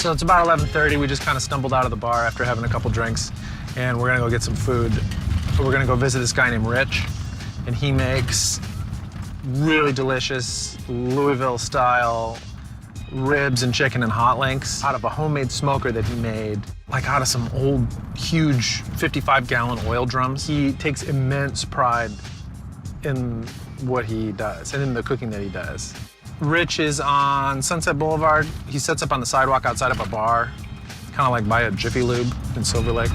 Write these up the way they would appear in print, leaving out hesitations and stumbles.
So it's about 11:30. We just kind of stumbled out of the bar after having a couple drinks, and we're gonna go get some food. We're gonna go visit this guy named Rich, and he makes really delicious Louisville-style ribs and chicken and hot links out of a homemade smoker that he made, like out of some old, huge 55-gallon oil drums. He takes immense pride in what he does and in the cooking that he does. Rich is on Sunset Boulevard. He sets up on the sidewalk outside of a bar, kind of like by a Jiffy Lube in Silver Lake.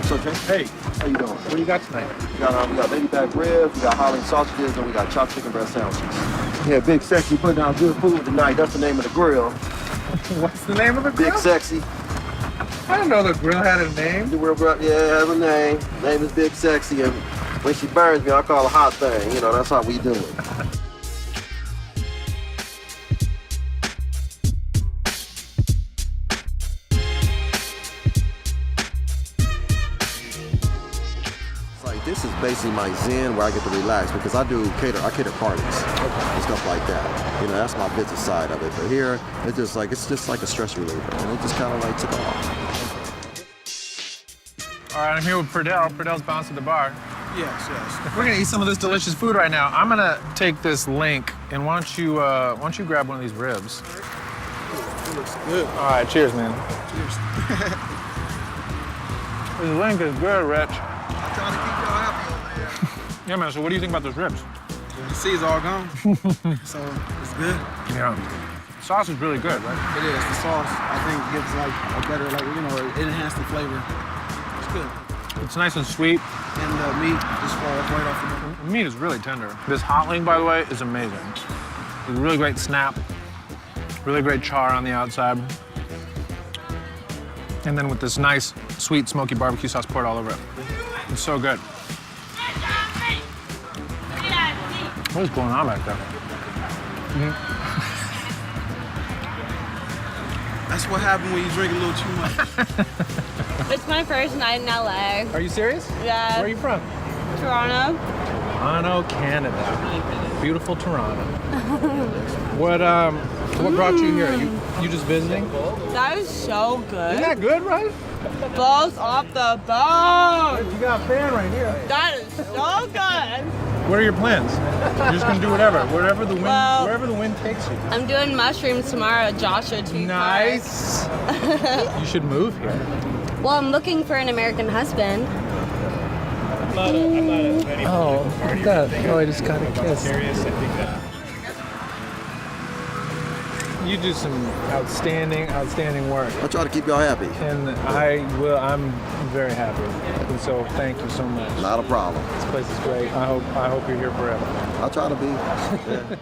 So, Jay, Hey, how you doing? what do you got tonight? We got baby back ribs, we got Holland sausages, and we got chopped chicken breast sandwiches. Yeah, Big Sexy putting down good food tonight. That's the name of the grill. What's the name of the grill? Big Sexy. I didn't know the grill had a name. The grill, yeah, it has a name. Name is Big Sexy, and when she burns me, I call her Hot Thing. You know, that's how we do it. This is basically my zen where I get to relax because I cater parties and stuff like that. You know, that's my business side of it. But here, it's just like a stress reliever, and it just kind of like took off. All right, I'm here with Perdell. Perdell's bounced at the bar. Yes. We're gonna eat some of this delicious food right now. I'm gonna take this link, and why don't you grab one of these ribs? It looks good. All right, cheers, man. Cheers. This link is good, Rich. I'm trying to keep y'all happy over there. Yeah, man. So what do you think about those ribs? The sea's all gone, so it's good. Yeah. Sauce is really good, right? It is. The sauce, I think, gives like a better, it enhances the flavor. It's good. It's nice and sweet. And the meat just falls right off the bone. The meat is really tender. This hot link, by the way, is amazing. A really great snap, really great char on the outside. And then with this nice, sweet, smoky barbecue sauce poured all over it. It's so good. What is going on back there? That's what happens when you drink a little too much. It's my first night in LA. Are you serious? Yeah. Where are you from? Toronto. Toronto, Canada. Beautiful Toronto. What brought you here? You just visiting? That is so good. Isn't that good, right? Balls off the bone. You got a fan right here. That is so good. What are your plans? You're just gonna do wherever the wind, Well, wherever the wind takes you. I'm doing mushrooms tomorrow at Joshua Tree Nice. You should move here. Park. Well, I'm looking for an American husband. Oh, look at that. Oh, I just got a kiss. You do some outstanding work. I try to keep y'all happy. And I'm very happy. And so thank you so much. Not a problem. This place is great. I hope you're here forever. I'll try to be. Yeah.